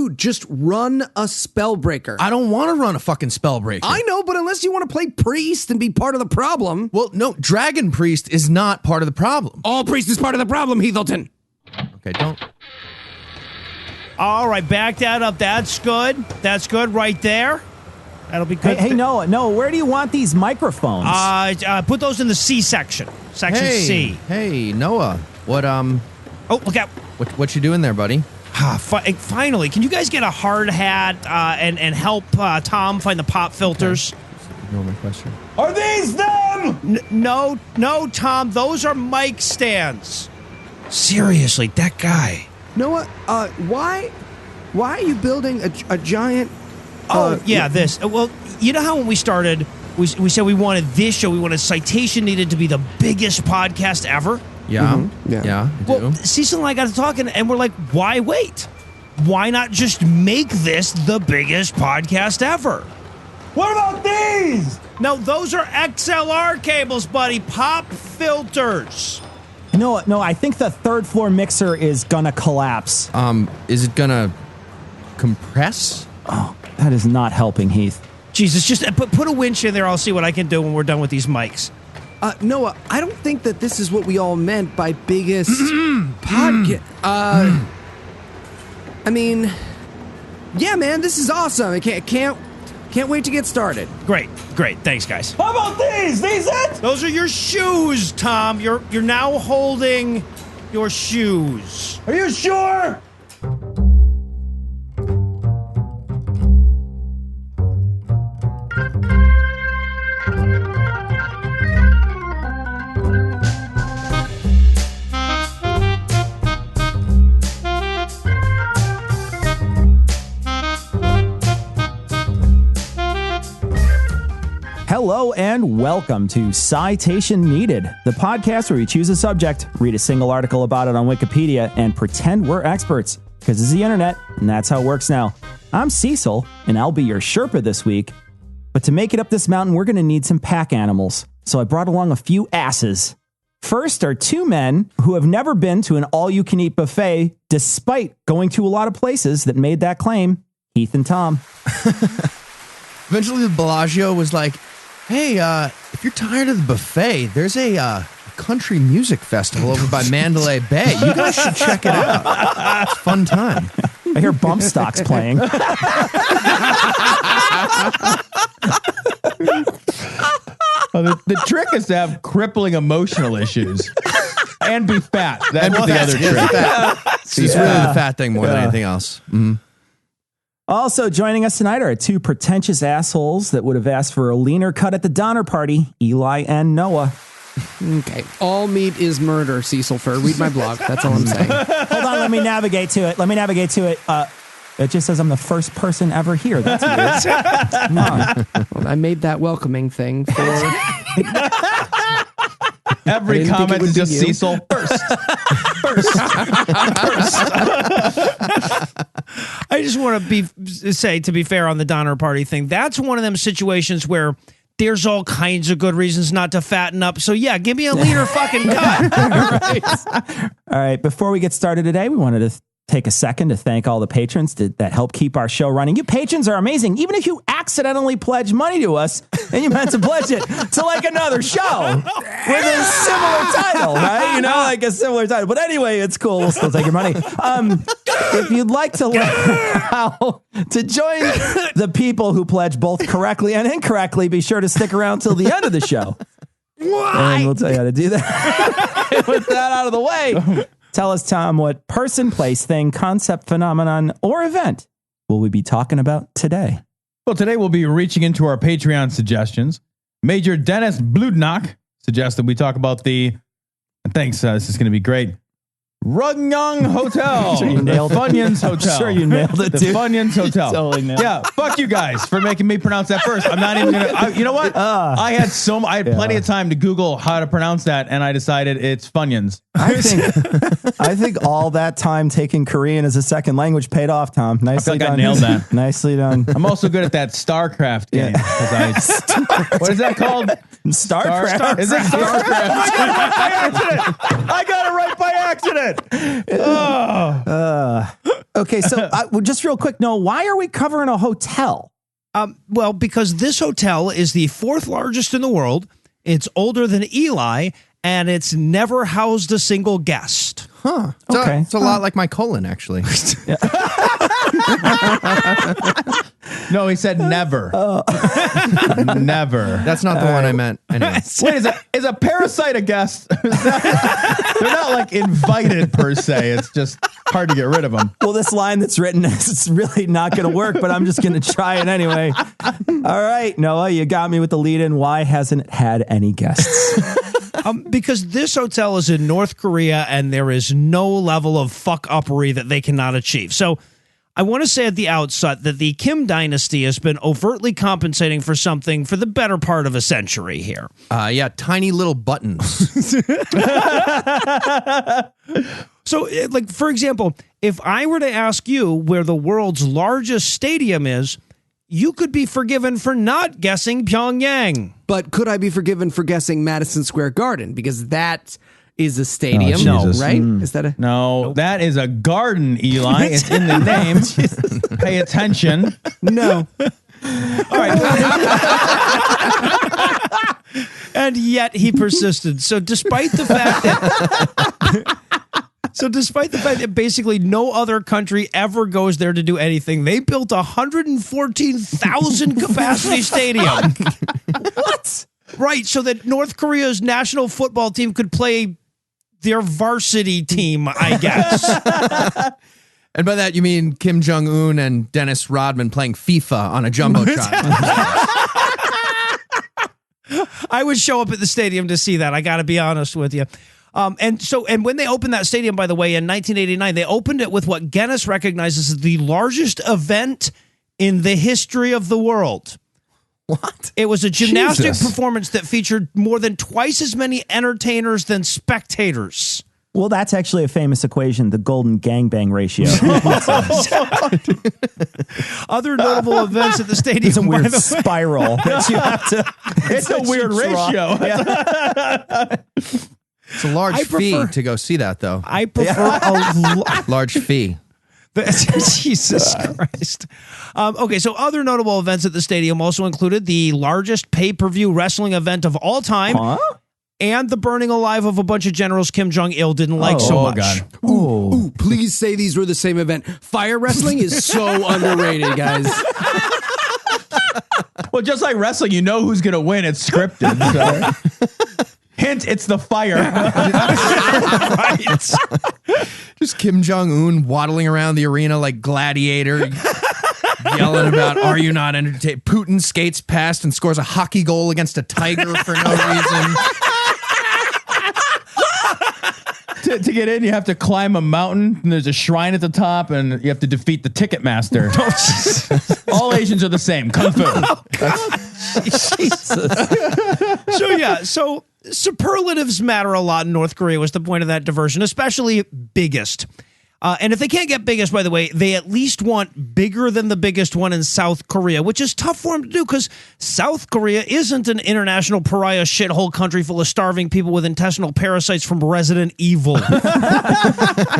Dude, just run a Spellbreaker. I don't want to run a fucking Spellbreaker. I know, but unless you want to play Priest and be part of the problem. Well, no, Dragon Priest is not part of the problem. All Priest is part of the problem, Heathelton. Okay, don't. All right, back that up. That's good. That's good right there. That'll be good. Hey, Noah, where do you want these microphones? Put those in the C section. Section C. Hey, Noah. What, Oh, look out. What you doing there, buddy? Finally, can you guys get a hard hat and help Tom find the pop filters? Okay. Ignore my question. Are these them? No, Tom. Those are mic stands. Seriously, that guy. Noah, why are you building a giant... this. Well, you know how when we started, we said we wanted this show, we wanted Citation needed to be the biggest podcast ever? Yeah. Mm-hmm. Yeah. I do. Well, Cecil and I got to talking, and we're like, why wait? Why not just make this the biggest podcast ever? What about these? No, those are XLR cables, buddy. Pop filters. No, I think the third floor mixer is gonna collapse. Is it gonna compress? Oh, that is not helping, Heath. Jesus, just put a winch in there. I'll see what I can do when we're done with these mics. Noah, I don't think that this is what we all meant by biggest podcast. I mean, yeah, man, this is awesome. I can't wait to get started. Great. Thanks, guys. How about these? These it? Those are your shoes, Tom. You're now holding your shoes. Are you sure? Hello and welcome to Citation Needed, the podcast where we choose a subject, read a single article about it on Wikipedia, and pretend we're experts, because it's the internet, and that's how it works now. I'm Cecil, and I'll be your Sherpa this week. But to make it up this mountain, we're going to need some pack animals, so I brought along a few asses. First are two men who have never been to an all-you-can-eat buffet, despite going to a lot of places that made that claim, Heath and Tom. Eventually, the Bellagio was like, hey, if you're tired of the buffet, there's a country music festival over by Mandalay Bay. You guys should check it out. It's a fun time. I hear Bump Stock's playing. The trick is to have crippling emotional issues and be fat. That's the other trick. It's really the fat thing more than anything else. Mm-hmm. Also joining us tonight are two pretentious assholes that would have asked for a leaner cut at the Donner Party, Eli and Noah. Okay, all meat is murder, Cecil Fur. Read my blog. That's all I'm saying. Hold on, let me navigate to it. It just says I'm the first person ever here. That's weird. Come on. Well, I made that welcoming thing for... Every comment is just Cecil first. I just want to say, to be fair on the Donner Party thing, that's one of them situations where there's all kinds of good reasons not to fatten up. So yeah, give me a leaner fucking cut. All right, before we get started today, we wanted to take a second to thank all the patrons that help keep our show running. You patrons are amazing. Even if you accidentally pledge money to us and you meant to pledge it to like another show with a similar title, right? You know, like a similar title. But anyway, it's cool. We'll still take your money. If you'd like to learn how to join the people who pledge both correctly and incorrectly, be sure to stick around till the end of the show. Why? And we'll tell you how to do that. With that out of the way, tell us, Tom, what person, place, thing, concept, phenomenon, or event will we be talking about today? Well, today we'll be reaching into our Patreon suggestions. Major Dennis Bludnock suggested we talk about this is going to be great, Ryugyong Hotel. Sure you nailed the Funyuns Hotel. I'm sure you nailed it, the dude. Funyuns Hotel. Totally nailed yeah, fuck you guys for making me pronounce that first. I'm not even gonna. You know what? I had plenty of time to Google how to pronounce that, and I decided it's Funyuns. I think all that time taking Korean as a second language paid off, Tom. Nicely done. I nailed that. Nicely done. I'm also good at that StarCraft game. What is that called? StarCraft. Is it StarCraft? I got it right by accident. Okay, so just real quick, Noah, why are we covering a hotel? Well, because this hotel is the 4th largest in the world. It's older than Eli, and it's never housed a single guest. Huh. Okay. It's a lot like my colon, actually. No, he said never. Never. That's not the one I meant. Anyway. Wait, is a parasite a guest? They're not like invited per se. It's just hard to get rid of them. Well, this line that's written is really not going to work, but I'm just going to try it anyway. All right, Noah, you got me with the lead in. Why hasn't it had any guests? Because this hotel is in North Korea and there is no level of fuck-uppery that they cannot achieve. So I want to say at the outset that the Kim dynasty has been overtly compensating for something for the better part of a century here. Yeah, tiny little buttons. So, like, for example, if I were to ask you where the world's largest stadium is, you could be forgiven for not guessing Pyongyang. But could I be forgiven for guessing Madison Square Garden? Because that is a stadium, Oh, Jesus. right? Is that a... No, that is a garden, Eli. It's in the name. Pay attention. No. All right. And yet he persisted. So despite the fact that basically no other country ever goes there to do anything, they built a 114,000 capacity stadium. What? Right, so that North Korea's national football team could play their varsity team, I guess. And by that, you mean Kim Jong-un and Dennis Rodman playing FIFA on a Jumbotron. I would show up at the stadium to see that. I got to be honest with you. And when they opened that stadium, by the way, in 1989, they opened it with what Guinness recognizes as the largest event in the history of the world. What? It was a gymnastic Jesus. performance that featured more than twice as many entertainers than spectators. Well, that's actually a famous equation, the golden gangbang ratio. Other notable events at the stadium. It's a by weird the way. spiral that you have to. It's a weird ratio. It's a large I fee prefer- to go see that, though. I prefer Large fee. Jesus Christ. Okay, so other notable events at the stadium also included the largest pay-per-view wrestling event of all time and the burning alive of a bunch of generals Kim Jong-il didn't like so much. God. Ooh, please say these were the same event. Fire wrestling is so underrated, guys. Well, just like wrestling, you know who's going to win. It's scripted. So. Hint, it's the fire. Right. Just Kim Jong-un waddling around the arena like Gladiator, yelling about, "Are you not entertained?" Putin skates past and scores a hockey goal against a tiger for no reason. To get in, you have to climb a mountain, and there's a shrine at the top, and you have to defeat the ticket master. All Asians are the same. Kung Fu. So superlatives matter a lot in North Korea was the point of that diversion, especially biggest. And if they can't get biggest, by the way, they at least want bigger than the biggest one in South Korea, which is tough for them to do because South Korea isn't an international pariah shithole country full of starving people with intestinal parasites from Resident Evil.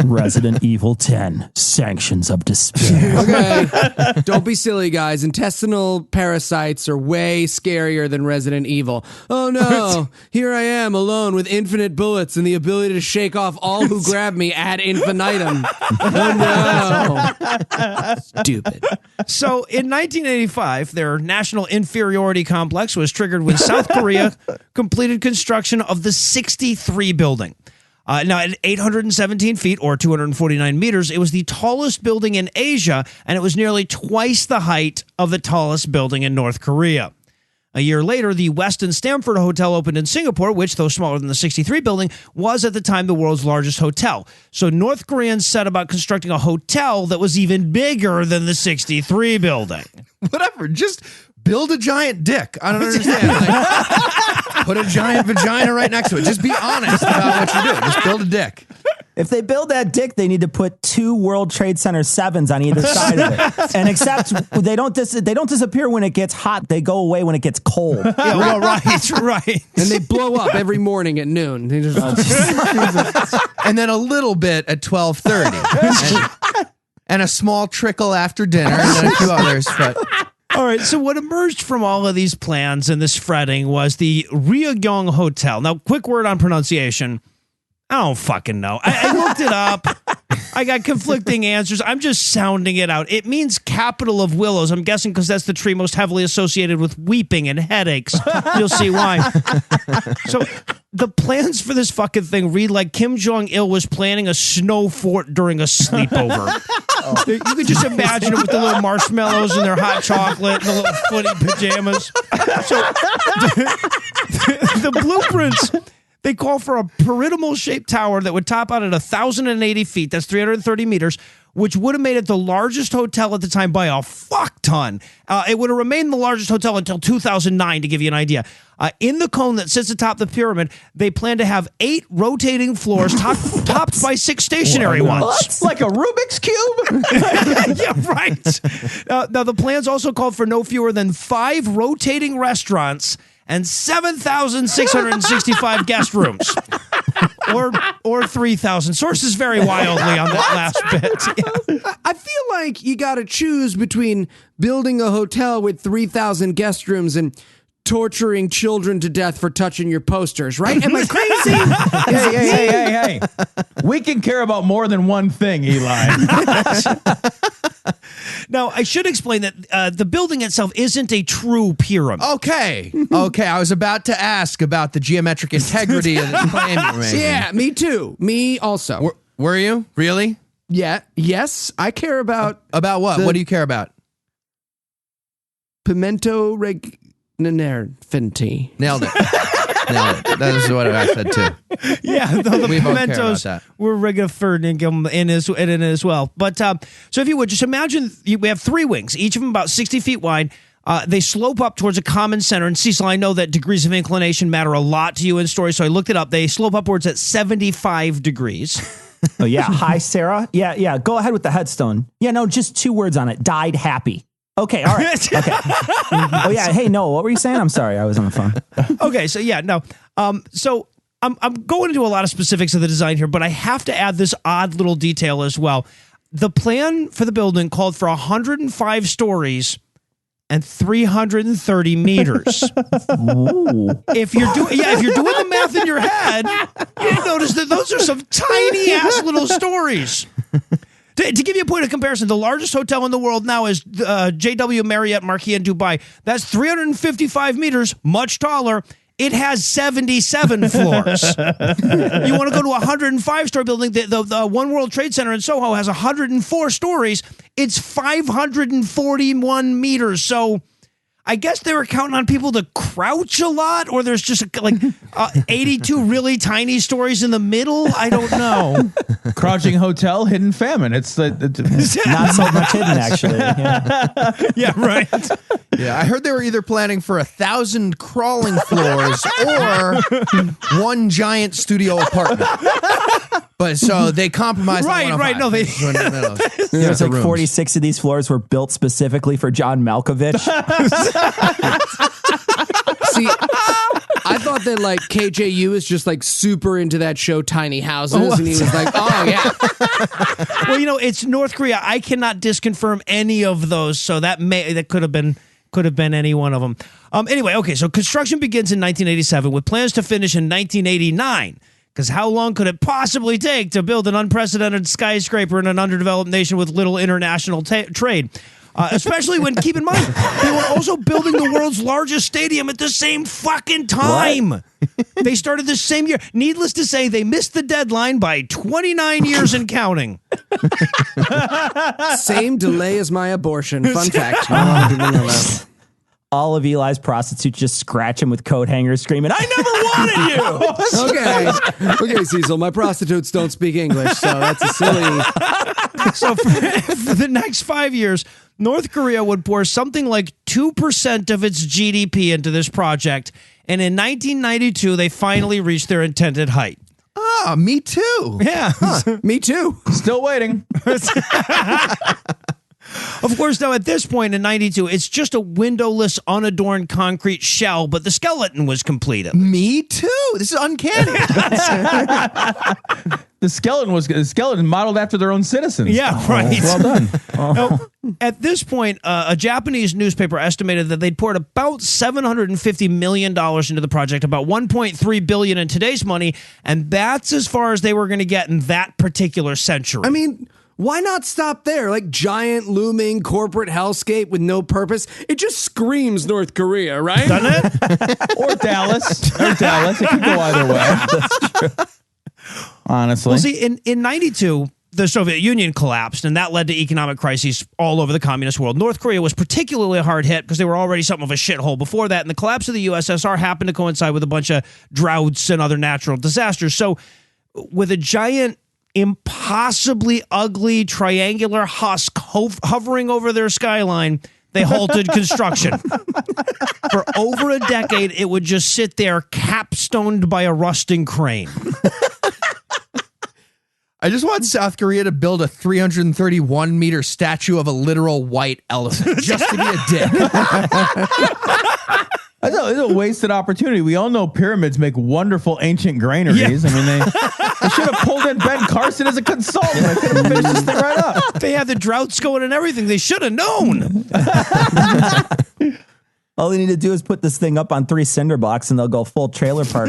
Resident Evil 10, Sanctions of Despair. Okay. Don't be silly, guys. Intestinal parasites are way scarier than Resident Evil. Oh, no. Here I am alone with infinite bullets and the ability to shake off all who grab me ad infinitum. Oh, no. Stupid. So in 1985, their national inferiority complex was triggered when South Korea completed construction of the 63 building. Now, at 817 feet or 249 meters, it was the tallest building in Asia, and it was nearly twice the height of the tallest building in North Korea. A year later, the Westin Stamford Hotel opened in Singapore, which, though smaller than the 63 building, was at the time the world's largest hotel. So North Koreans set about constructing a hotel that was even bigger than the 63 building. Whatever, just build a giant dick. I don't understand. Like, put a giant vagina right next to it. Just be honest about what you're doing. Just build a dick. If they build that dick, they need to put 2 World Trade Center 7s on either side of it. And except they don't disappear when it gets hot. They go away when it gets cold. Yeah, well, right. And they blow up every morning at noon. They just, And then a little bit at 12:30. and a small trickle after dinner, and then a few others. But All right, so what emerged from all of these plans and this fretting was the Ryugyong Hotel. Now, quick word on pronunciation. I don't fucking know. I looked it up. I got conflicting answers. I'm just sounding it out. It means capital of willows. I'm guessing because that's the tree most heavily associated with weeping and headaches. You'll see why. So the plans for this fucking thing read like Kim Jong-il was planning a snow fort during a sleepover. You could just imagine it with the little marshmallows and their hot chocolate and the little footy pajamas. So the blueprints... They call for a pyramidal-shaped tower that would top out at 1,080 feet. That's 330 meters, which would have made it the largest hotel at the time by a fuck ton. It would have remained the largest hotel until 2009, to give you an idea. In the cone that sits atop the pyramid, they plan to have 8 rotating floors topped by 6 stationary ones. It's like a Rubik's Cube. Yeah, right. Now, the plans also called for no fewer than 5 rotating restaurants and 7,665 guest rooms, or 3,000. Sources vary wildly on that last bit. Yeah. I feel like you got to choose between building a hotel with 3,000 guest rooms and torturing children to death for touching your posters, right? Am I crazy? Hey. We can care about more than one thing, Eli. Now, I should explain that the building itself isn't a true pyramid. okay. I was about to ask about the geometric integrity of this claim you're making. Yeah, me too. Me also. Were you? Really? Yeah. Yes, I care about About what? What do you care about? pimento regnanerfinti. Nailed it. That is what I said too. Yeah, the We both care pimentos about that. were reggaeton in as well. But so if you would, just imagine we have 3 wings, each of them about 60 feet wide. They slope up towards a common center. And Cecil, I know that degrees of inclination matter a lot to you in stories, so I looked it up. They slope upwards at 75 degrees. Oh, yeah. Hi, Sarah. Yeah. Go ahead with the headstone. Yeah, no, just 2 words on it. Died happy. Okay, all right. Okay. Oh, yeah. Hey, Noah, what were you saying? I'm sorry. I was on the phone. Okay, so yeah, no. So I'm going into a lot of specifics of the design here, but I have to add this odd little detail as well. The plan for the building called for 105 stories and 330 meters. Ooh. If you're doing the math in your head, you'll notice that those are some tiny ass little stories. To give you a point of comparison, the largest hotel in the world now is JW Marriott Marquis in Dubai. That's 355 meters, much taller. It has 77 floors. You want to go to a 105-story building? The One World Trade Center in Soho has 104 stories. It's 541 meters. So I guess they were counting on people to crouch a lot, or there's just 82 really tiny stories in the middle. I don't know. Crouching Hotel, Hidden Famine. It's Not so much hidden, actually. Yeah. Yeah, right. Yeah, I heard they were either planning for 1,000 crawling floors or 1 giant studio apartment. But so they compromised. Right. No, they. There's like 46 of these floors were built specifically for John Malkovich. See, I thought that like KJU is just like super into that show Tiny Houses, and he was like, oh yeah. Well, it's North Korea. I cannot disconfirm any of those, so that could have been any one of them. Anyway, okay, so construction begins in 1987 with plans to finish in 1989. Because how long could it possibly take to build an unprecedented skyscraper in an underdeveloped nation with little international trade? Especially when, keep in mind, they were also building the world's largest stadium at the same fucking time. What? They started the same year. Needless to say, they missed the deadline by 29 years and counting. Same delay as my abortion. Fun fact. No one didn't know that. All of Eli's prostitutes just scratch him with coat hangers, screaming, "I never wanted you!" Okay, Cecil, my prostitutes don't speak English, so that's a silly... So for the next 5 years, North Korea would pour something like 2% of its GDP into this project, and in 1992, they finally reached their intended height. Ah, me too. Yeah. Me too. still waiting. Of course, though, at this point in 92, it's just a windowless, unadorned concrete shell, but the skeleton was completed. Me too. This is uncanny. The skeleton modeled after their own citizens. Yeah, right. Well done. Now, at this point, a Japanese newspaper estimated that they'd poured about $750 million into the project, about $1.3 billion in today's money, and that's as far as they were going to get in that particular century. I mean, why not stop there? Like giant looming corporate hellscape with no purpose. It just screams North Korea, right? doesn't it? Or Dallas. It could go either way. That's true. Honestly. Well, see, in 92, the Soviet Union collapsed, and that led to economic crises all over the communist world. North Korea was particularly hard hit because they were already something of a shithole before that, and the collapse of the USSR happened to coincide with a bunch of droughts and other natural disasters. So with a giant, impossibly ugly triangular husk hovering over their skyline, they halted construction. For over a decade, it would just sit there capstoned by a rusting crane. I just want South Korea to build a 331-meter statue of a literal white elephant just to be a dick. I know it's a wasted opportunity. We all know pyramids make wonderful ancient granaries. Yeah. I mean, they should have pulled in Ben Carson as a consultant. I could have finished this thing right up. They had the droughts going and everything. They should have known. All they need to do is put this thing up on 3 cinder blocks and they'll go full trailer park.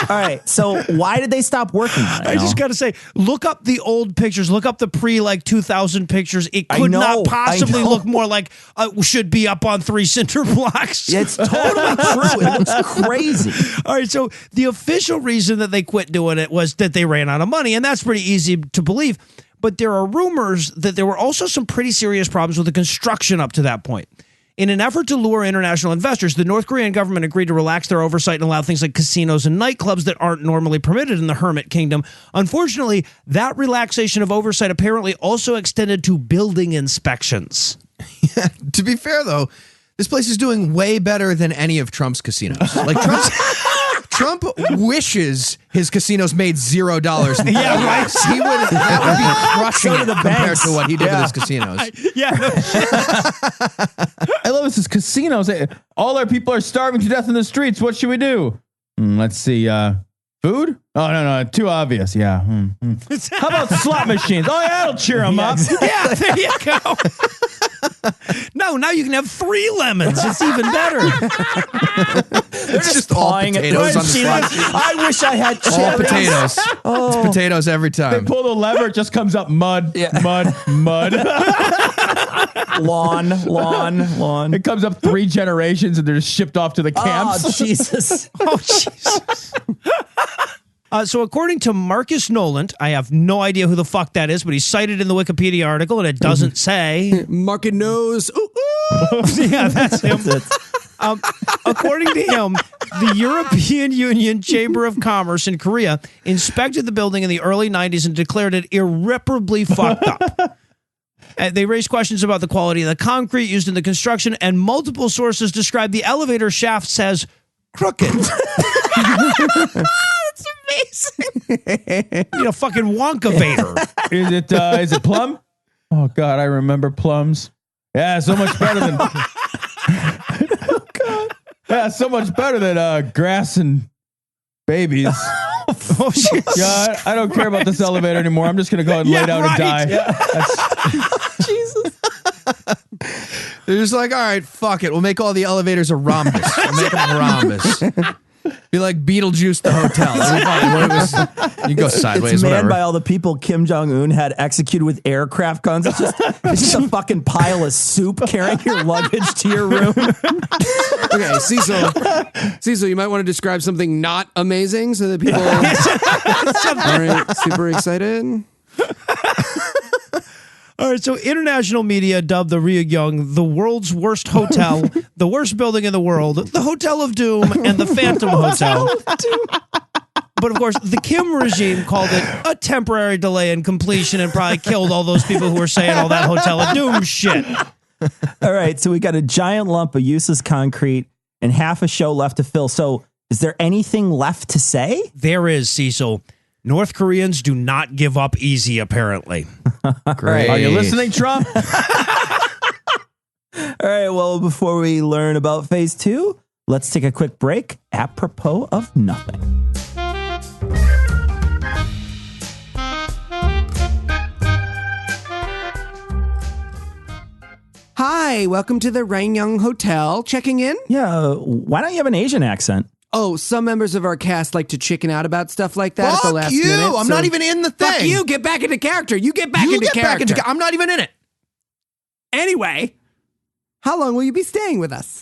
All right. So why did they stop working on it? I just got to say, look up the old pictures. Look up the pre-2000 pictures. It could not possibly look more like should be up on 3 cinder blocks. It's totally true. It looks crazy. All right. So the official reason that they quit doing it was that they ran out of money. And that's pretty easy to believe. But there are rumors that there were also some pretty serious problems with the construction up to that point. In an effort to lure international investors, the North Korean government agreed to relax their oversight and allow things like casinos and nightclubs that aren't normally permitted in the Hermit Kingdom. Unfortunately, that relaxation of oversight apparently also extended to building inspections. Yeah, to be fair, though, this place is doing way better than any of Trump's casinos. Like Trump wishes his casinos made $0. Yeah, right. That would be crushing So do the compared banks. to what he did with his casinos. Yeah. I love this is casinos. All our people are starving to death in the streets. What should we do? Let's see. Food? Oh, no. Too obvious. Yeah. How about slot machines? Oh, yeah, that'll cheer them up. Yeah, there you go. No, now you can have 3 lemons. It's even better. They're just all pawing at potatoes on the slot. I wish I had cherries. All potatoes. It's potatoes every They time. pull the lever, it just comes up mud. Mud. Lawn. It comes up 3 generations and they're just shipped off to the camps. Oh, Jesus. Oh, Jesus. So according to Marcus Noland, I have no idea who the fuck that is, but he's cited in the Wikipedia article, and it doesn't say. Market knows. Ooh, ooh. Yeah, that's him. According to him, the European Union Chamber of Commerce in Korea inspected the building in the early 90s and declared it irreparably fucked up. They raised questions about the quality of the concrete used in the construction, and multiple sources described the elevator shafts as crooked. It's amazing. You know, fucking Wonkavator. Is it plum? Oh God, I remember plums. Yeah, so much better than. Oh God. Yeah, so much better than grass and babies. Oh, Yeah, I don't care about this elevator anymore. I'm just gonna go ahead and lay down and die. Jesus. They're just like, all right, fuck it. We'll make all the elevators a rhombus. We'll make them a rhombus. Be like Beetlejuice the hotel. You go sideways, It's manned whatever. by all the people Kim Jong-un had executed with aircraft guns. It's just a fucking pile of soup carrying your luggage to your room. Okay, Cecil, you might want to describe something not amazing so that people aren't super excited. All right, so international media dubbed the Ryugyong the world's worst hotel, the worst building in the world, the Hotel of Doom, and the Phantom Hotel. But of course, the Kim regime called it a temporary delay in completion and probably killed all those people who were saying all that Hotel of Doom shit. All right, so we got a giant lump of useless concrete and half a show left to fill. So is there anything left to say? There is, Cecil. North Koreans do not give up easy, apparently. Great. Are you listening, Trump? All right, well, before we learn about phase 2, let's take a quick break apropos of nothing. Hi, welcome to the Ryugyong Hotel. Checking in? Yeah, why don't you have an Asian accent? Oh, some members of our cast like to chicken out about stuff like that at the Fuck last you. minute. I'm so- not even in the thing. Fuck you. Get back into character. You get back You into get back character. into. I'm not even in it. Anyway, how long will you be staying with us?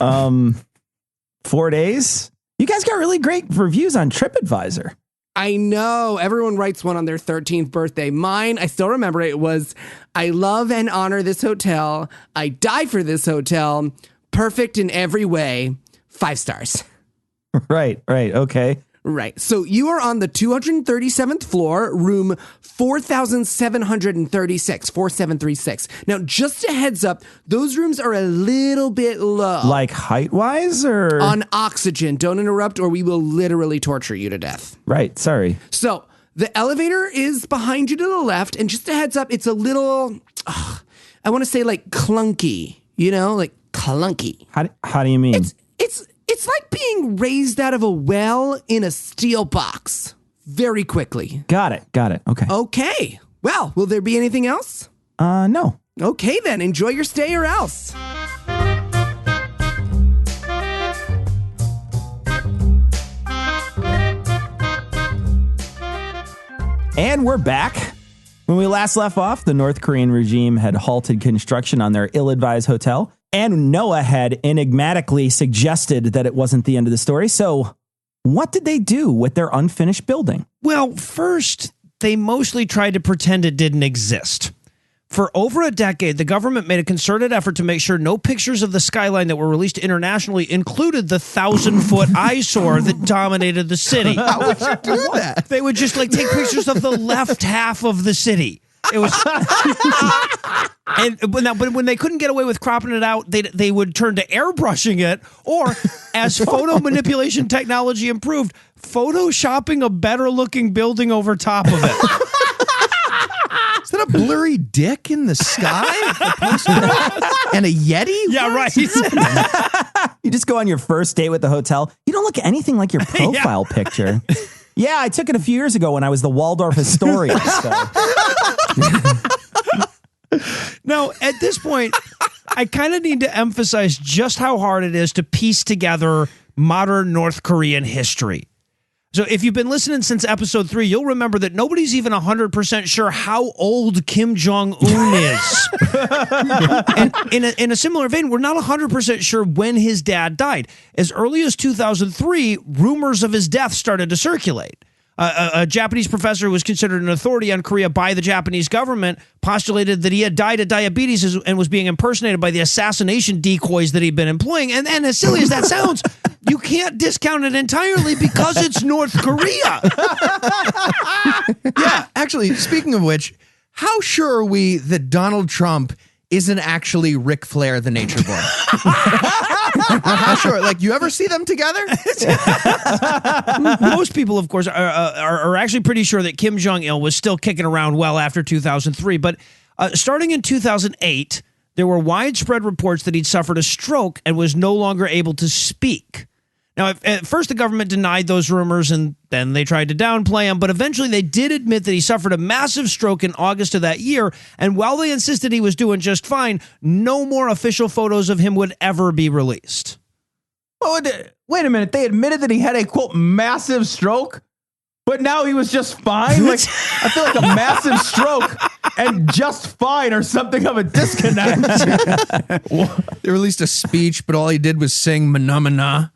4 days? You guys got really great reviews on TripAdvisor. I know. Everyone writes one on their 13th birthday. Mine, I still remember it, was, I love and honor this hotel. I die for this hotel. Perfect in every way. 5 stars. Right, okay. Right. So you are on the 237th floor, room 4,736, 4736. Now, just a heads up, those rooms are a little bit low. Like height-wise, or? On oxygen. Don't interrupt or we will literally torture you to death. Right, sorry. So the elevator is behind you to the left. And just a heads up, it's a little, I want to say like clunky, like clunky. How do you mean? It's like being raised out of a well in a steel box very quickly. Got it. Okay. Okay. Well, will there be anything else? No. Okay, then. Enjoy your stay or else. And we're back. When we last left off, the North Korean regime had halted construction on their ill-advised hotel, and NOAA had enigmatically suggested that it wasn't the end of the story. So what did they do with their unfinished building? Well, first, they mostly tried to pretend it didn't exist. For over a decade, the government made a concerted effort to make sure no pictures of the skyline that were released internationally included the 1,000-foot eyesore that dominated the city. How would you do that? They would just take pictures of the left half of the city. It was, but when they couldn't get away with cropping it out, they would turn to airbrushing it, or as photo manipulation technology improved, photoshopping a better looking building over top of it. Is that a blurry dick in the sky? And a Yeti? Yeah, right. You just go on your first date with the hotel. You don't look anything like your profile picture. Yeah, I took it a few years ago when I was the Waldorf historian. So. Now, at this point, I kind of need to emphasize just how hard it is to piece together modern North Korean history. So if you've been listening since episode 3, you'll remember that nobody's even 100% sure how old Kim Jong-un is. And in a similar vein, we're not 100% sure when his dad died. As early as 2003, rumors of his death started to circulate. A Japanese professor who was considered an authority on Korea by the Japanese government postulated that he had died of diabetes and was being impersonated by the assassination decoys that he'd been employing. And as silly as that sounds, you can't discount it entirely because it's North Korea. Yeah, actually, speaking of which, how sure are we that Donald Trump isn't actually Ric Flair, the Nature Boy? How sure? Like, you ever see them together? Most people, of course, are actually pretty sure that Kim Jong-il was still kicking around well after 2003. But starting in 2008, there were widespread reports that he'd suffered a stroke and was no longer able to speak. Now, at first, the government denied those rumors, and then they tried to downplay them. But eventually, they did admit that he suffered a massive stroke in August of that year. And while they insisted he was doing just fine, no more official photos of him would ever be released. Oh, wait a minute. They admitted that he had a, quote, massive stroke, but now he was just fine? Like, I feel like a massive stroke and just fine are something of a disconnect. They released a speech, but all he did was sing Mana.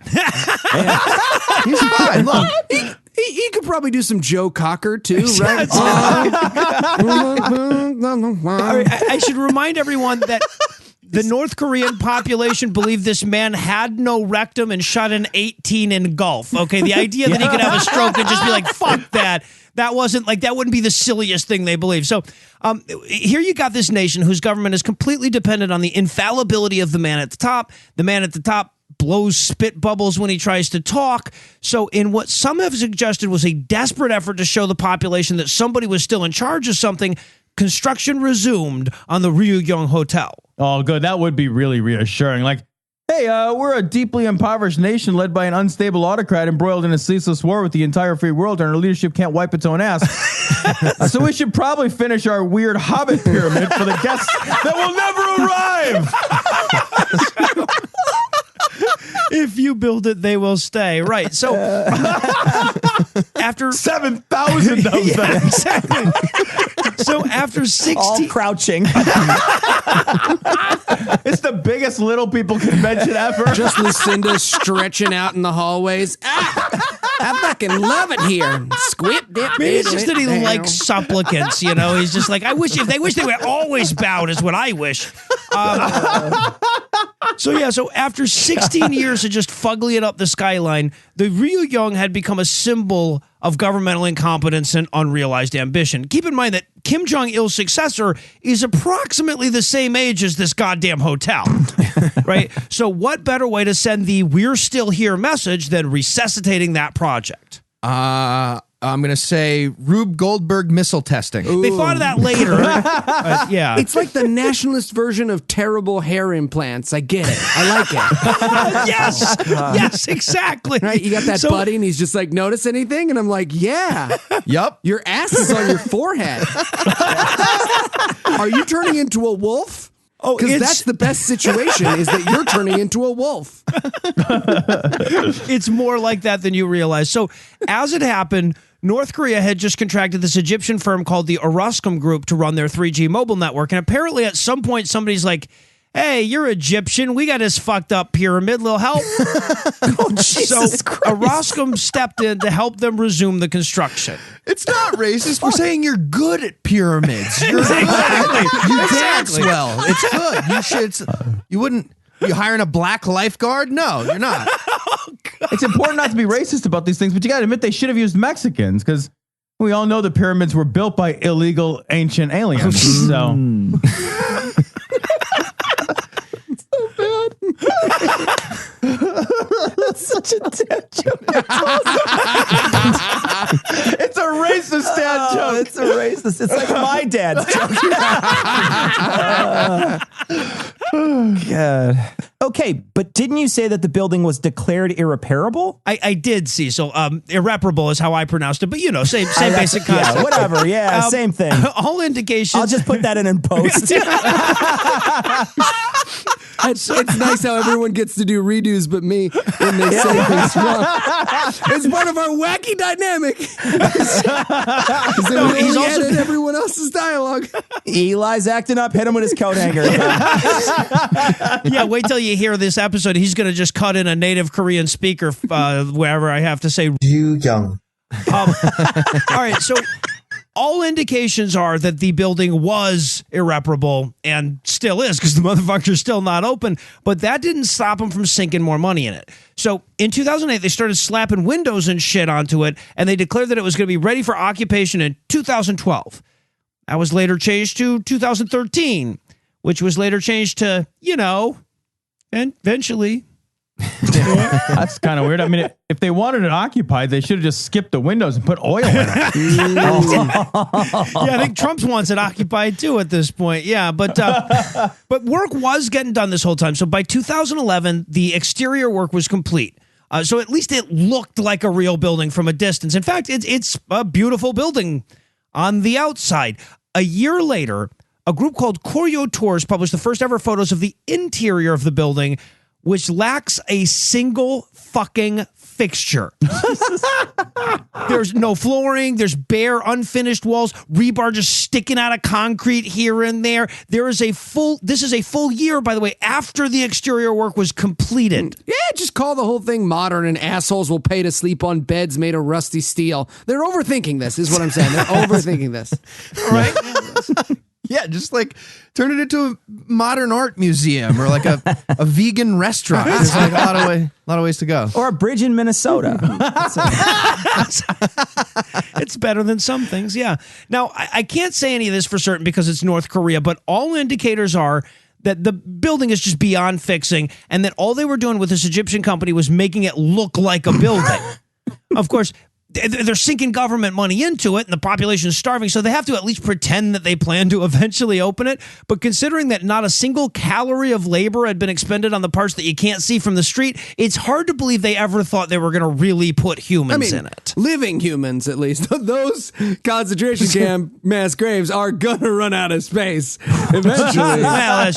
He's fine. Look. He could probably do some Joe Cocker too, right? I should remind everyone that the North Korean population believed this man had no rectum and shot an 18 in golf. Okay, the idea that he could have a stroke and just be like, fuck that. That wouldn't be the silliest thing they believe. So here you got this nation whose government is completely dependent on the infallibility of the man at the top. The man at the top blows spit bubbles when he tries to talk. So in what some have suggested was a desperate effort to show the population that somebody was still in charge of something, construction resumed on the Ryugyong Hotel. Oh, good. That would be really reassuring. Like, hey, we're a deeply impoverished nation led by an unstable autocrat embroiled in a ceaseless war with the entire free world, and our leadership can't wipe its own ass. So we should probably finish our weird hobbit pyramid for the guests that will never arrive. If you build it, they will stay. Right. So after 7,000 of them. Exactly. So after 16 All crouching. It's the biggest little people convention ever. Just Lucinda stretching out in the hallways. I fucking love it here. Squid dip. Maybe it's just that he likes supplicants, you know. He's just like, they wish they were always bowed is what I wish. So after 16 years of just fuggling up the skyline, the Ryugyong had become a symbol of governmental incompetence and unrealized ambition. Keep in mind that Kim Jong-il's successor is approximately the same age as this goddamn hotel, right? So what better way to send the "we're still here" message than resuscitating that project? I'm going to say Rube Goldberg missile testing. They thought of that later. Yeah. It's like the nationalist version of terrible hair implants. I get it. I like it. Yes, exactly. Right? You got that buddy, and he's just like, notice anything? And I'm like, yeah. Yup. Your ass is on your forehead. Are you turning into a wolf? Oh, because that's the best situation, is that you're turning into a wolf. It's more like that than you realize. So as it happened, North Korea had just contracted this Egyptian firm called the Orascom Group to run their 3G mobile network. And apparently at some point somebody's like, hey, you're Egyptian. We got this fucked up pyramid. Little help. Jesus Christ. Orascom stepped in to help them resume the construction. It's not racist. We're saying you're good at pyramids. You're Exactly. You dance well. It's good. You should. You wouldn't. You hiring a black lifeguard? No, you're not. It's important not to be racist about these things, but you got to admit they should have used Mexicans because we all know the pyramids were built by illegal ancient aliens. So. That's such a dad joke. It's a racist dad joke. It's a racist. It's like my dad's joke. God. Okay, but didn't you say that the building was declared irreparable? I did see. So irreparable is how I pronounced it. But, you know, same basic concept. Yeah, whatever. Yeah, same thing. All indications. I'll just put that in post. It's nice how everyone gets to do redos but me when they say things wrong. It's part of our wacky dynamic. He's also edit everyone else's dialogue. Eli's acting up. Hit him with his coat hanger. Yeah, wait till you hear this episode. He's going to just cut in a native Korean speaker wherever I have to say Ryugyong. All right, so all indications are that the building was irreparable and still is because the motherfucker's still not open, but that didn't stop them from sinking more money in it. So in 2008, they started slapping windows and shit onto it, and they declared that it was going to be ready for occupation in 2012. That was later changed to 2013, which was later changed to, and eventually. That's kind of weird. I mean, if they wanted it occupied, they should have just skipped the windows and put oil in it. Yeah, I think Trump wants it occupied too at this point. Yeah, but work was getting done this whole time. So by 2011, the exterior work was complete. So at least it looked like a real building from a distance. In fact, it's a beautiful building on the outside. A year later, a group called Koryo Tours published the first ever photos of the interior of the building, which lacks a single fucking fixture. There's no flooring. There's bare, unfinished walls. Rebar just sticking out of concrete here and there. This is a full year, by the way, after the exterior work was completed. Yeah, just call the whole thing modern and assholes will pay to sleep on beds made of rusty steel. They're overthinking this, is what I'm saying. They're overthinking this. Right? Yeah, just like turn it into a modern art museum or like a vegan restaurant. There's like a lot of ways to go. Or a bridge in Minnesota. It's better than some things, yeah. Now, I can't say any of this for certain because it's North Korea, but all indicators are that the building is just beyond fixing, and that all they were doing with this Egyptian company was making it look like a building. Of course, they're sinking government money into it, and the population is starving, so they have to at least pretend that they plan to eventually open it. But considering that not a single calorie of labor had been expended on the parts that you can't see from the street, it's hard to believe they ever thought they were going to really put humans in it. Living humans, at least. Those concentration camp mass graves are going to run out of space eventually. Well,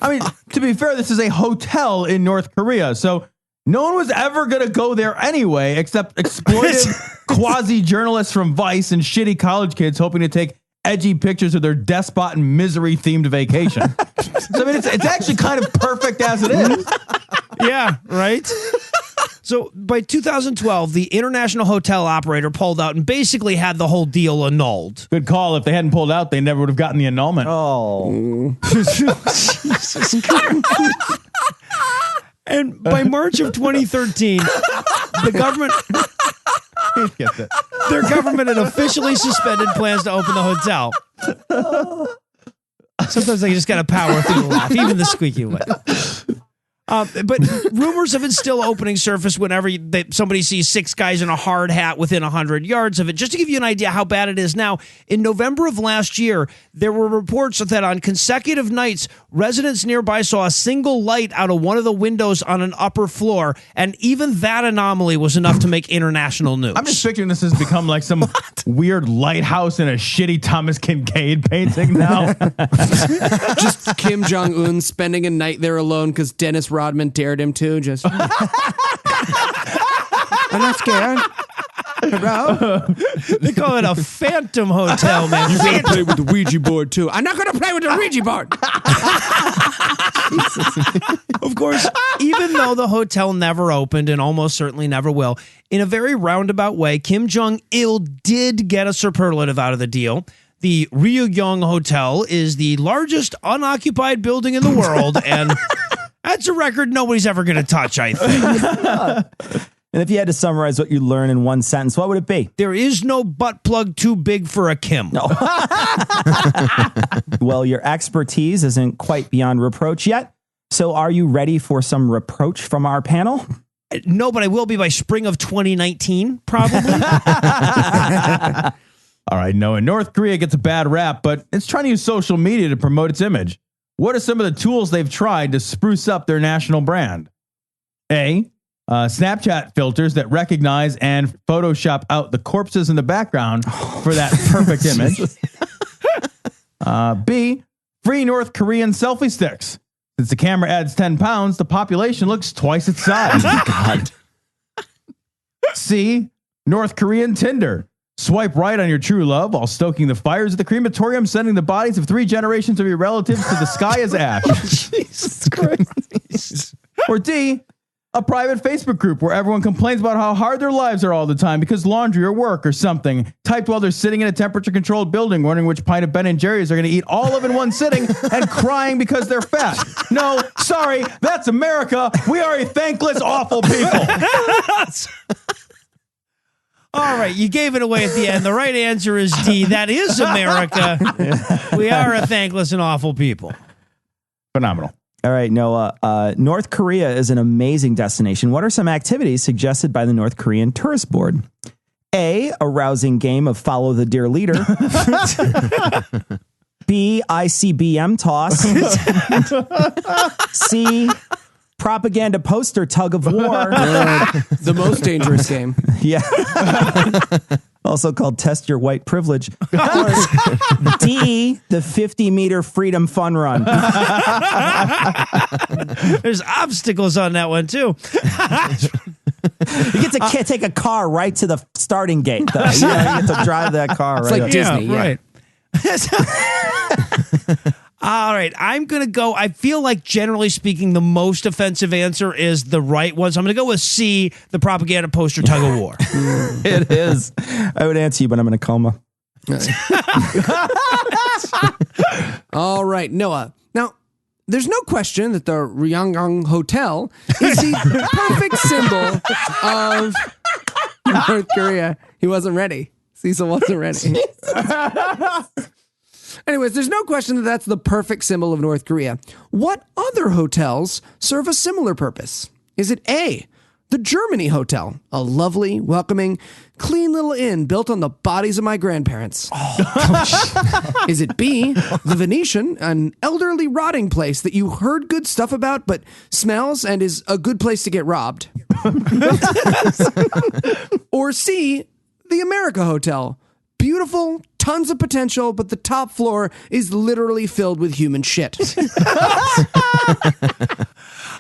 I mean, to be fair, this is a hotel in North Korea, so no one was ever going to go there anyway, except exploitive quasi-journalists from Vice and shitty college kids hoping to take edgy pictures of their despot and misery-themed vacation. So, I mean, it's actually kind of perfect as it is. yeah, right? So by 2012, the international hotel operator pulled out and basically had the whole deal annulled. Good call. If they hadn't pulled out, they never would have gotten the annulment. Oh. Jesus Christ. And by March of 2013, the government... Their government had officially suspended plans to open the hotel. Sometimes I just got to power through the laugh, even the squeaky one. But rumors of it still opening surface whenever somebody sees 6 guys in a hard hat within 100 yards of it. Just to give you an idea how bad it is now, in November of last year, there were reports that on consecutive nights, residents nearby saw a single light out of one of the windows on an upper floor, and even that anomaly was enough to make international news. I'm just picturing this has become like some weird lighthouse in a shitty Thomas Kincaid painting now. Just Kim Jong-un spending a night there alone because Dennis Rodman dared him to. Just I'm not scared. Hello? They call it a phantom hotel, man. You gotta play with the Ouija board too. I'm not gonna play with the Ouija board. Of course, even though the hotel never opened and almost certainly never will, in a very roundabout way, Kim Jong-il did get a superlative out of the deal. The Ryugyong Hotel is the largest unoccupied building in the world, and that's a record nobody's ever going to touch, I think. And if you had to summarize what you learned in one sentence, what would it be? There is no butt plug too big for a Kim. No. Well, your expertise isn't quite beyond reproach yet. So are you ready for some reproach from our panel? No, but I will be by spring of 2019, probably. All right, Noah, North Korea gets a bad rap, but it's trying to use social media to promote its image. What are some of the tools they've tried to spruce up their national brand? A, Snapchat filters that recognize and Photoshop out the corpses in the background for that perfect image. B, free North Korean selfie sticks. Since the camera adds 10 pounds, the population looks twice its size. God. C, North Korean Tinder. Swipe right on your true love while stoking the fires of the crematorium, sending the bodies of 3 generations of your relatives to the sky as ash. Jesus Christ. Or D, a private Facebook group where everyone complains about how hard their lives are all the time because laundry or work or something, typed while they're sitting in a temperature-controlled building, wondering which pint of Ben & Jerry's they're going to eat all of in one sitting and crying because they're fat. No, sorry, that's America. We are a thankless, awful people. All right, you gave it away at the end. The right answer is D. That is America. We are a thankless and awful people. Phenomenal. All right, Noah. North Korea is an amazing destination. What are some activities suggested by the North Korean Tourist Board? A, a rousing game of follow the dear leader. B, ICBM toss. C, propaganda poster tug of war. The most dangerous game. Yeah. Also called test your white privilege. Or D, the 50-meter freedom fun run. There's obstacles on that one, too. You get to take a car right to the starting gate, though. You get to drive that car It's right like up. Disney, yeah. Right. All right, I'm going to go. I feel like, generally speaking, the most offensive answer is the right one. So I'm going to go with C, the propaganda poster tug of war. It is. I would answer you, but I'm in a coma. All right, Noah. Now, there's no question that the Ryugyong Hotel is the perfect symbol of North Korea. He wasn't ready. Cecil wasn't ready. Anyways, there's no question that that's the perfect symbol of North Korea. What other hotels serve a similar purpose? Is it A, the Germany Hotel, a lovely, welcoming, clean little inn built on the bodies of my grandparents? Is it B, the Venetian, an elderly rotting place that you heard good stuff about but smells and is a good place to get robbed? Or C, the America Hotel, beautiful, tons of potential, but the top floor is literally filled with human shit.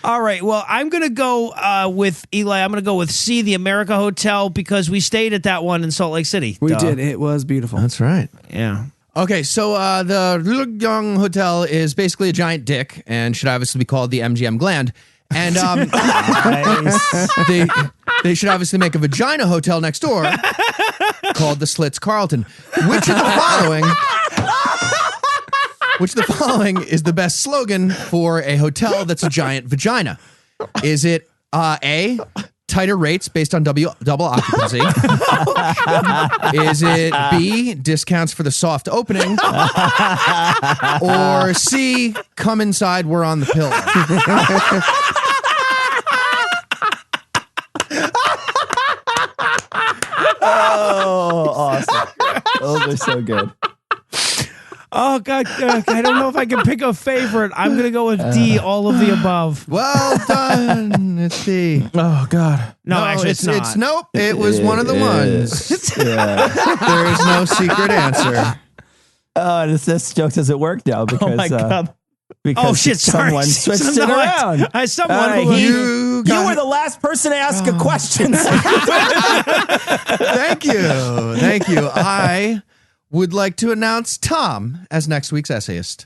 All right. Well, I'm going to go with Eli. I'm going to go with C, the America Hotel, because we stayed at that one in Salt Lake City. We did. It was beautiful. That's right. Yeah. Okay, so the Ryugyong Hotel is basically a giant dick and should obviously be called the MGM gland. And they should obviously make a vagina hotel next door called the Slits Carlton. Which of the following is the best slogan for a hotel that's a giant vagina? Is it A, tighter rates based on double occupancy? Is it B, discounts for the soft opening? Or C, come inside, we're on the pillow? Oh, awesome. Those are so good. Oh, God. I don't know if I can pick a favorite. I'm going to go with D, all of the above. Well done. It's D. Oh, God. No, actually, it's not. Nope. It was one of the ones. Yeah. There is no secret answer. Oh, this joke doesn't work now because. Oh, my God. Because Oh, shit, sorry. someone switched it No, around. someone All right, who- You were the last person to ask a question. Thank you. Thank you. I would like to announce Tom as next week's essayist.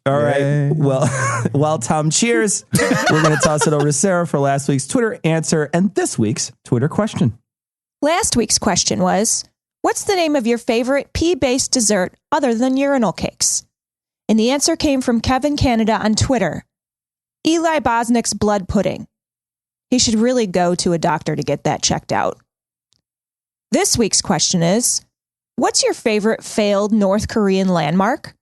All right. Well, Tom, cheers. We're going to toss it over to Sarah for last week's Twitter answer and this week's Twitter question. Last week's question was, what's the name of your favorite pea-based dessert other than urinal cakes? And the answer came from Kevin Canada on Twitter. Eli Bosnick's blood pudding. He should really go to a doctor to get that checked out. This week's question is, what's your favorite failed North Korean landmark?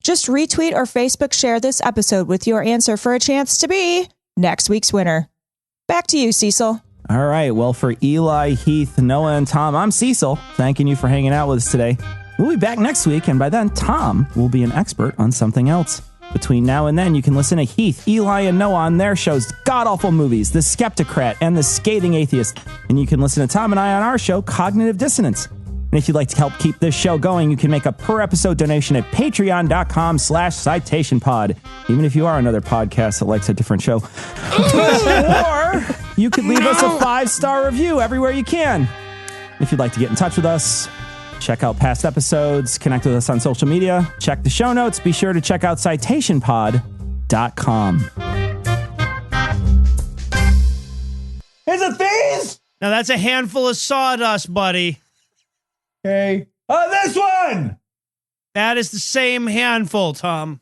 Just retweet or Facebook share this episode with your answer for a chance to be next week's winner. Back to you, Cecil. All right. Well, for Eli, Heath, Noah, and Tom, I'm Cecil. Thanking you for hanging out with us today. We'll be back next week, and by then, Tom will be an expert on something else. Between now and then, you can listen to Heath, Eli, and Noah on their shows, God Awful Movies, The Skeptocrat, and The Scathing Atheist. And you can listen to Tom and I on our show, Cognitive Dissonance. And if you'd like to help keep this show going, you can make a per-episode donation at patreon.com/citationpod. Even if you are another podcast that likes a different show. Or you could leave us a 5-star review everywhere you can. If you'd like to get in touch with us, check out past episodes, connect with us on social media, check the show notes, be sure to check out citationpod.com. Is it these? Now, that's a handful of sawdust, buddy. Okay. Oh, this one. That is the same handful, Tom.